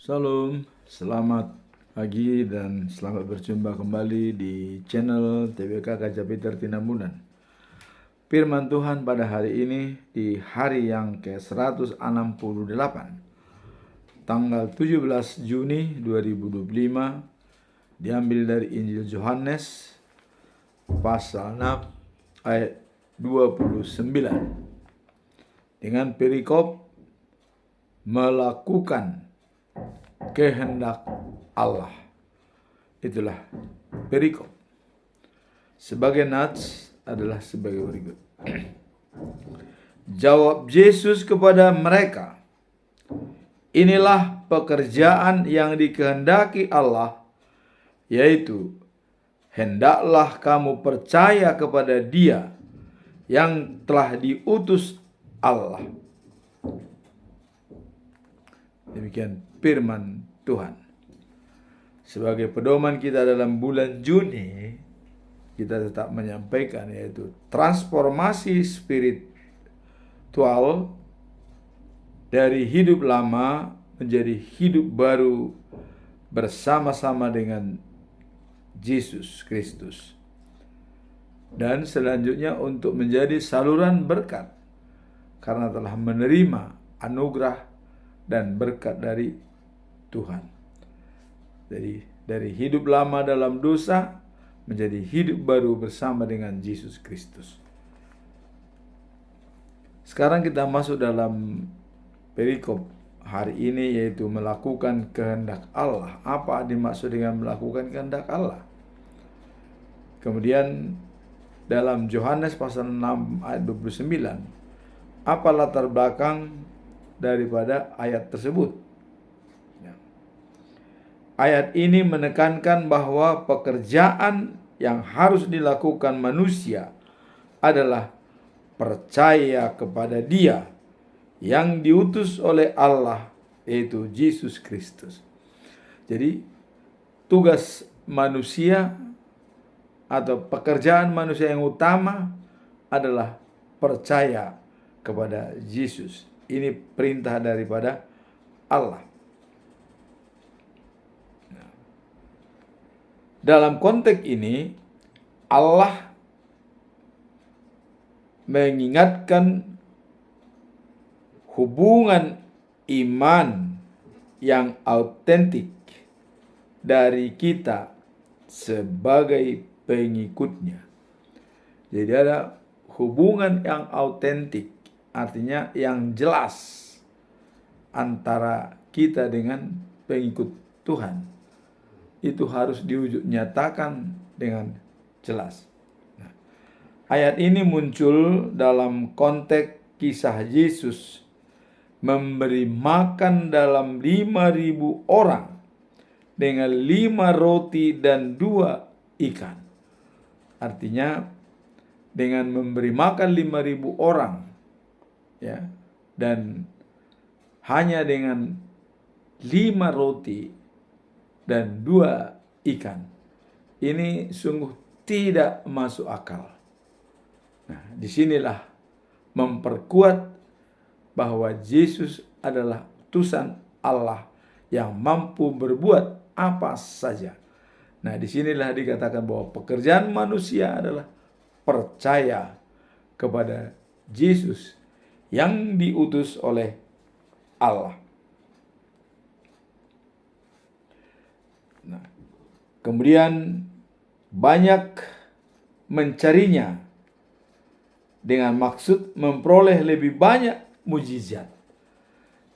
Shalom, selamat pagi dan selamat berjumpa kembali di channel TBK Gajah Peter Tinambunan. Firman Tuhan pada hari ini di hari yang ke-168, tanggal 17 Juni 2025, diambil dari Injil Yohanes pasal 6 ayat 29 dengan perikop melakukan kehendak Allah. Itulah perikop. Sebagai nats adalah sebagai berikut. Jawab Yesus kepada mereka, inilah pekerjaan yang dikehendaki Allah, yaitu hendaklah kamu percaya kepada Dia yang telah diutus Allah. Demikian firman Tuhan. Sebagai pedoman kita dalam bulan Juni, kita tetap menyampaikan yaitu transformasi spiritual dari hidup lama menjadi hidup baru bersama-sama dengan Yesus Kristus. Dan selanjutnya untuk menjadi saluran berkat karena telah menerima anugerah dan berkat dari Tuhan. Jadi dari hidup lama dalam dosa menjadi hidup baru bersama dengan Yesus Kristus. Sekarang kita masuk dalam perikop hari ini, yaitu melakukan kehendak Allah. Apa dimaksud dengan melakukan kehendak Allah? Kemudian dalam Yohanes pasal 6 ayat 29, apa latar belakang daripada ayat tersebut? Ayat ini menekankan bahwa pekerjaan yang harus dilakukan manusia adalah percaya kepada Dia yang diutus oleh Allah, yaitu Yesus Kristus. Jadi tugas manusia atau pekerjaan manusia yang utama adalah percaya kepada Yesus. Ini perintah daripada Allah. Dalam konteks ini, Allah mengingatkan hubungan iman yang autentik dari kita sebagai pengikutnya. Jadi ada hubungan yang autentik, artinya yang jelas antara kita dengan pengikut Tuhan. Itu harus diwujud nyatakan dengan jelas. Nah, ayat ini muncul dalam konteks kisah Yesus memberi makan dalam 5.000 orang dengan 5 roti dan 2 ikan. Artinya dengan memberi makan 5.000 orang, ya, dan hanya dengan 5 roti dan 2 ikan. Ini sungguh tidak masuk akal. Nah, disinilah memperkuat bahwa Yesus adalah utusan Allah yang mampu berbuat apa saja. Nah, disinilah dikatakan bahwa pekerjaan manusia adalah percaya kepada Yesus yang diutus oleh Allah. Nah, kemudian banyak mencarinya dengan maksud memperoleh lebih banyak mujizat.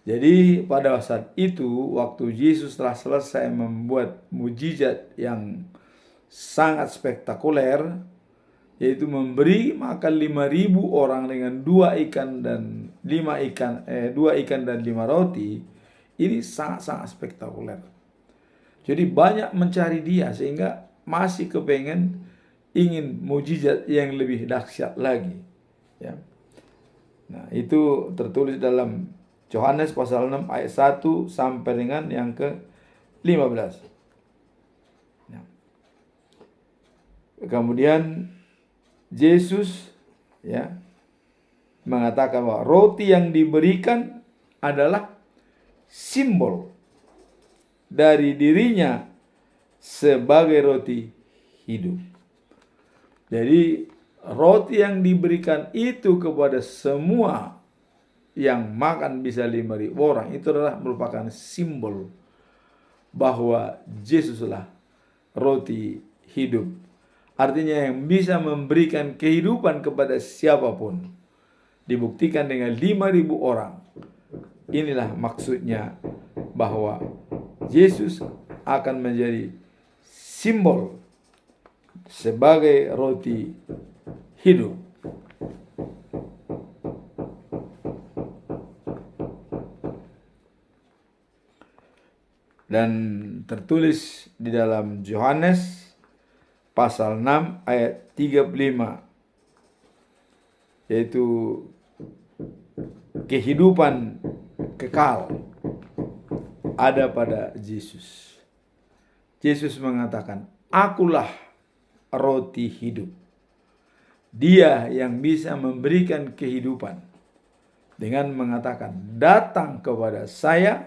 Jadi pada saat itu, waktu Yesus telah selesai membuat mujizat yang sangat spektakuler, yaitu memberi makan 5.000 orang dengan 2 ikan dan 5 roti, ini sangat-sangat spektakuler. Jadi banyak mencari Dia sehingga masih ingin mujizat yang lebih dahsyat lagi. Ya. Nah, itu tertulis dalam Yohanes pasal 6 ayat 1 sampai dengan yang ke-15. Ya. Kemudian Yesus, ya, mengatakan bahwa roti yang diberikan adalah simbol dari dirinya sebagai roti hidup. Jadi roti yang diberikan itu kepada semua yang makan bisa 5.000 orang, itu adalah merupakan simbol bahwa Yesuslah roti hidup. Artinya yang bisa memberikan kehidupan kepada siapapun. Dibuktikan dengan 5.000 orang. Inilah maksudnya bahwa Yesus akan menjadi simbol sebagai roti hidup. Dan tertulis di dalam Yohanes pasal 6 ayat 35, yaitu kehidupan kekal ada pada Yesus. Yesus mengatakan, "Akulah roti hidup." Dia yang bisa memberikan kehidupan dengan mengatakan, "Datang kepada saya,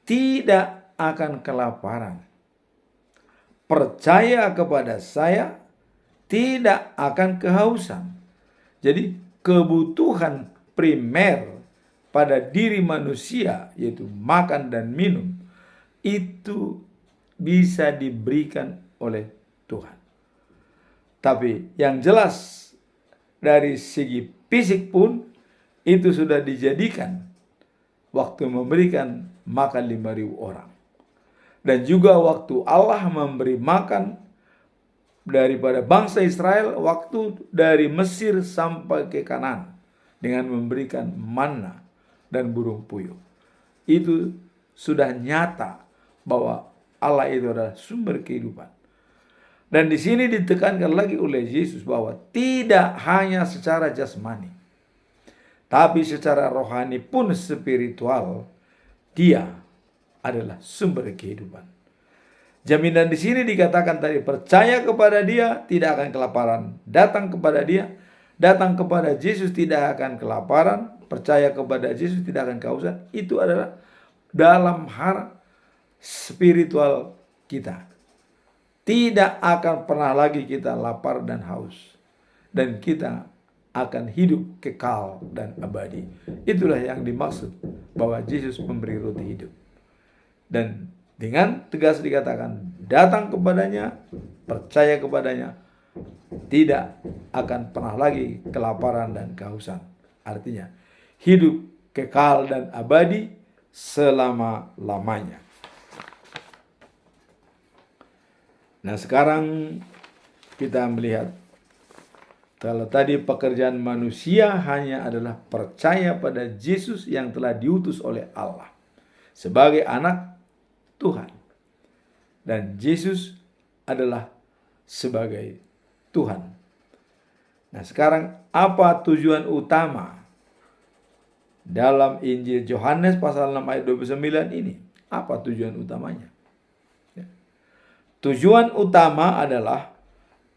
tidak akan kelaparan. Percaya kepada saya, tidak akan kehausan." Jadi kebutuhan primer pada diri manusia, yaitu makan dan minum, itu bisa diberikan oleh Tuhan. Tapi yang jelas dari segi fisik pun itu sudah dijadikan waktu memberikan makan 5.000 orang. Dan juga waktu Allah memberi makan daripada bangsa Israel waktu dari Mesir sampai ke Kanaan dengan memberikan manna dan burung puyuh. Itu sudah nyata bahwa Allah itu adalah sumber kehidupan. Dan di sini ditekankan lagi oleh Yesus bahwa tidak hanya secara jasmani, tapi secara rohani pun spiritual, Dia adalah sumber kehidupan. Jaminan di sini dikatakan tadi, percaya kepada Dia tidak akan kelaparan. Datang kepada Dia, datang kepada Yesus tidak akan kelaparan. Percaya kepada Yesus tidak akan kehausan. Itu adalah dalam hal spiritual kita. Tidak akan pernah lagi kita lapar dan haus. Dan kita akan hidup kekal dan abadi. Itulah yang dimaksud bahwa Yesus memberi roti hidup. Dan dengan tegas dikatakan, datang kepadanya, percaya kepadanya, tidak akan pernah lagi kelaparan dan kehausan. Artinya, hidup kekal dan abadi selama-lamanya. Nah, sekarang kita melihat, kalau tadi pekerjaan manusia hanya adalah percaya pada Yesus yang telah diutus oleh Allah sebagai anak Tuhan. Dan Yesus adalah sebagai Tuhan. Nah, sekarang apa tujuan utama dalam Injil Yohanes pasal 6 ayat 29 ini? Apa tujuan utamanya? Tujuan utama adalah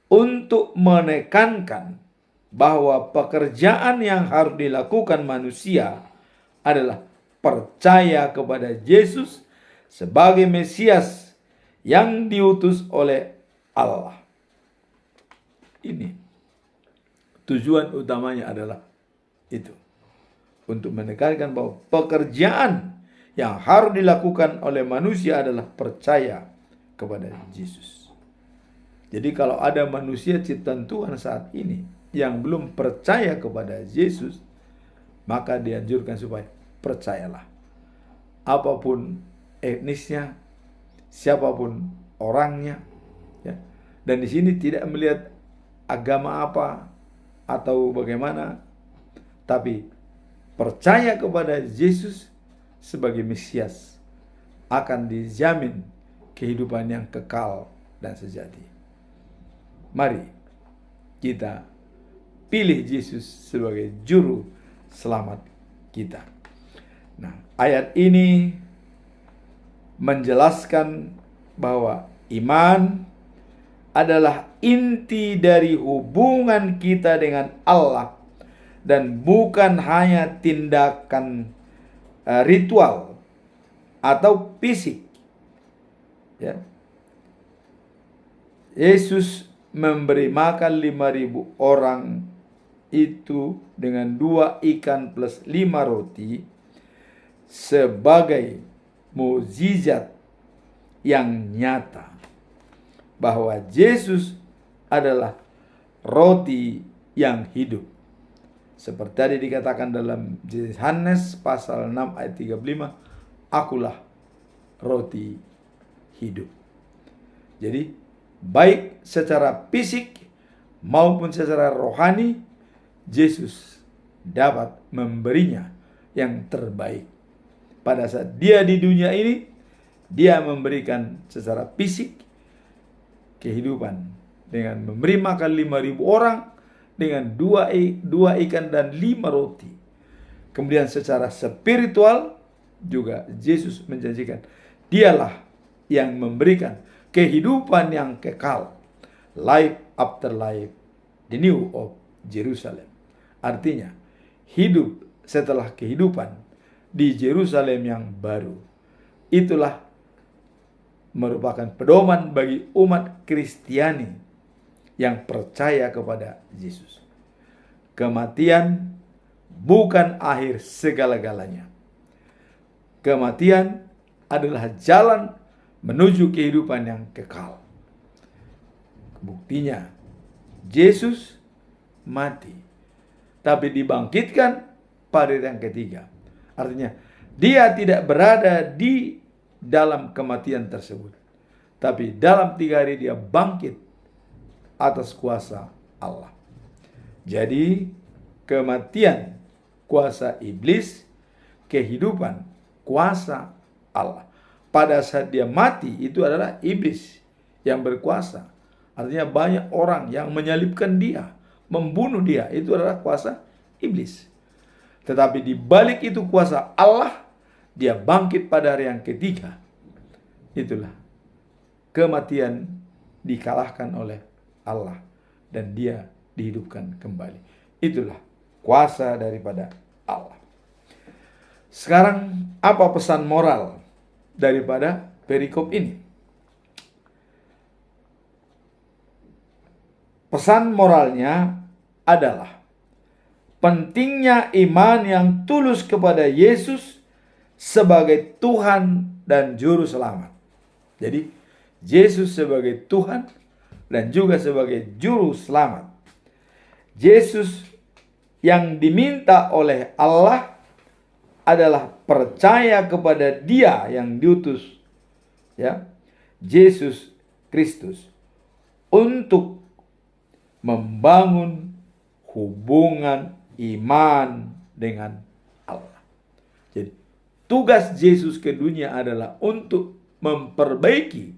untuk menekankan bahwa pekerjaan yang harus dilakukan manusia adalah percaya kepada Yesus sebagai Mesias yang diutus oleh Allah. Ini tujuan utamanya adalah itu. Untuk menekankan bahwa pekerjaan yang harus dilakukan oleh manusia adalah percaya kepada Yesus. Jadi kalau ada manusia ciptaan Tuhan saat ini yang belum percaya kepada Yesus, maka dianjurkan supaya percayalah. Apapun etnisnya, siapapun orangnya, ya. Dan di sini tidak melihat agama apa atau bagaimana, tapi percaya kepada Yesus sebagai Mesias akan dijamin kehidupan yang kekal dan sejati. Mari kita pilih Yesus sebagai juru selamat kita. Nah, ayat ini menjelaskan bahwa iman adalah inti dari hubungan kita dengan Allah dan bukan hanya tindakan ritual atau fisik Ya. Yesus memberi makan 5.000 orang itu dengan 2 ikan plus 5 roti sebagai mukjizat yang nyata bahwa Yesus adalah roti yang hidup. Seperti tadi dikatakan dalam Yohanes pasal 6 ayat 35, akulah roti hidup. Jadi baik secara fisik maupun secara rohani, Yesus dapat memberinya yang terbaik. Pada saat dia di dunia ini, dia memberikan secara fisik kehidupan dengan memberi makan 5.000 orang dengan 2 ikan dan 5 roti. Kemudian secara spiritual juga Yesus menjanjikan dialah yang memberikan kehidupan yang kekal, life after life, the new of Jerusalem. Artinya hidup setelah kehidupan di Yerusalem yang baru. Itulah merupakan pedoman bagi umat Kristiani yang percaya kepada Yesus. Kematian bukan akhir segala-galanya. Kematian adalah jalan menuju kehidupan yang kekal. Buktinya, Yesus mati, tapi dibangkitkan pada hari yang ketiga. Artinya, dia tidak berada di dalam kematian tersebut, tapi dalam 3 hari dia bangkit atas kuasa Allah. Jadi, kematian kuasa iblis, kehidupan kuasa Allah. Pada saat dia mati, itu adalah iblis yang berkuasa. Artinya banyak orang yang menyalibkan dia, membunuh dia, itu adalah kuasa iblis. Tetapi di balik itu kuasa Allah, dia bangkit pada hari yang ketiga. Itulah kematian dikalahkan oleh Allah dan dia dihidupkan kembali. Itulah kuasa daripada Allah. Sekarang apa pesan moral daripada perikop ini? Pesan moralnya adalah pentingnya iman yang tulus kepada Yesus sebagai Tuhan dan Juru Selamat. Jadi, Yesus sebagai Tuhan dan juga sebagai Juru Selamat. Yesus yang diminta oleh Allah adalah percaya kepada Dia yang diutus, ya, Yesus Kristus, untuk membangun hubungan iman dengan Allah. Jadi, tugas Yesus ke dunia adalah untuk memperbaiki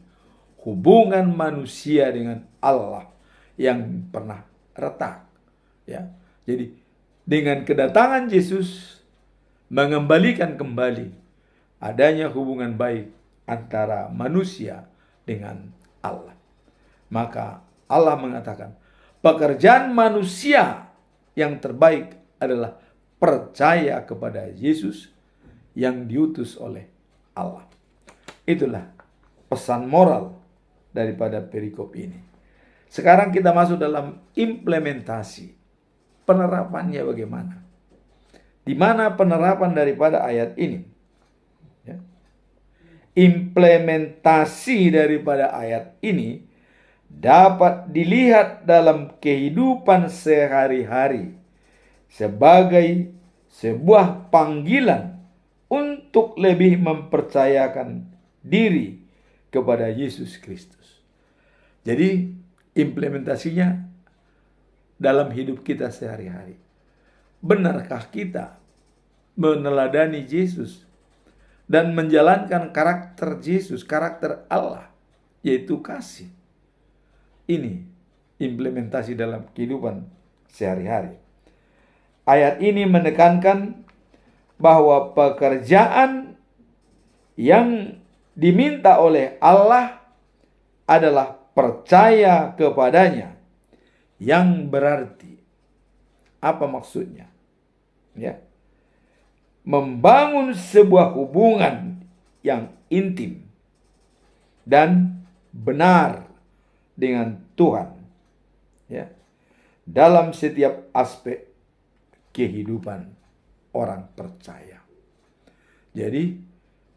hubungan manusia dengan Allah yang pernah retak. Ya, jadi dengan kedatangan Yesus mengembalikan kembali adanya hubungan baik antara manusia dengan Allah. Maka Allah mengatakan, pekerjaan manusia yang terbaik adalah percaya kepada Yesus yang diutus oleh Allah. Itulah pesan moral daripada perikop ini. Sekarang kita masuk dalam implementasi. Penerapannya bagaimana? Di mana penerapan daripada ayat ini? Ya. Implementasi daripada ayat ini dapat dilihat dalam kehidupan sehari-hari sebagai sebuah panggilan untuk lebih mempercayakan diri kepada Yesus Kristus. Jadi implementasinya dalam hidup kita sehari-hari. Benarkah kita meneladani Yesus dan menjalankan karakter Yesus, karakter Allah, yaitu kasih? Ini implementasi dalam kehidupan sehari-hari. Ayat ini menekankan bahwa pekerjaan yang diminta oleh Allah adalah percaya kepadanya, yang berarti apa maksudnya? Ya, membangun sebuah hubungan yang intim dan benar dengan Tuhan, ya, dalam setiap aspek kehidupan orang percaya. Jadi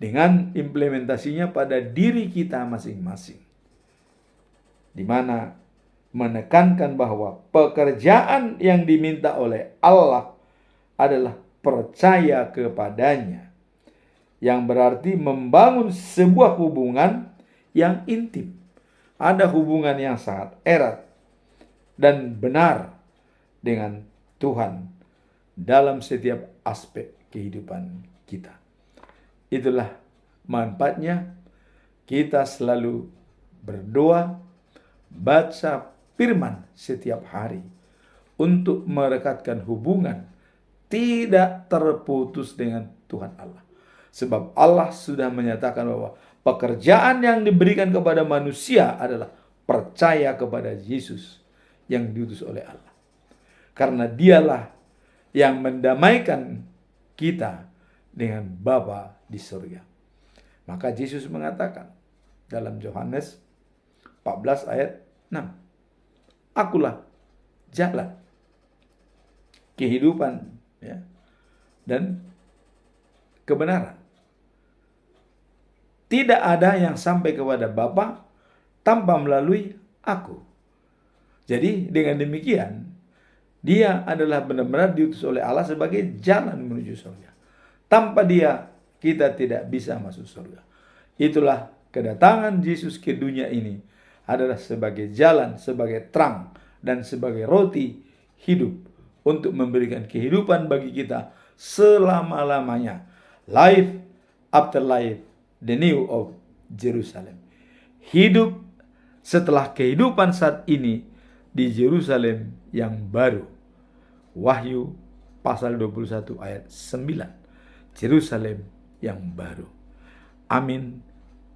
dengan implementasinya pada diri kita masing-masing, di mana menekankan bahwa pekerjaan yang diminta oleh Allah adalah percaya kepadanya, yang berarti membangun sebuah hubungan yang intim. Ada hubungan yang sangat erat dan benar dengan Tuhan dalam setiap aspek kehidupan kita. Itulah manfaatnya kita selalu berdoa, baca firman setiap hari untuk merekatkan hubungan tidak terputus dengan Tuhan Allah. Sebab Allah sudah menyatakan bahwa pekerjaan yang diberikan kepada manusia adalah percaya kepada Yesus yang diutus oleh Allah. Karena dialah yang mendamaikan kita dengan Bapa di surga. Maka Yesus mengatakan dalam Yohanes 14 ayat 6, Akulah jalan, kehidupan, ya, dan kebenaran. Tidak ada yang sampai kepada Bapa tanpa melalui aku. Jadi dengan demikian, dia adalah benar-benar diutus oleh Allah sebagai jalan menuju surga. Tanpa dia, kita tidak bisa masuk surga. Itulah kedatangan Yesus ke dunia ini adalah sebagai jalan, sebagai terang, dan sebagai roti hidup untuk memberikan kehidupan bagi kita selama-lamanya. Life after life, the new of Jerusalem. Hidup setelah kehidupan saat ini di Yerusalem yang baru. Wahyu pasal 21 ayat 9. Yerusalem yang baru. Amin.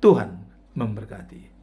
Tuhan memberkati.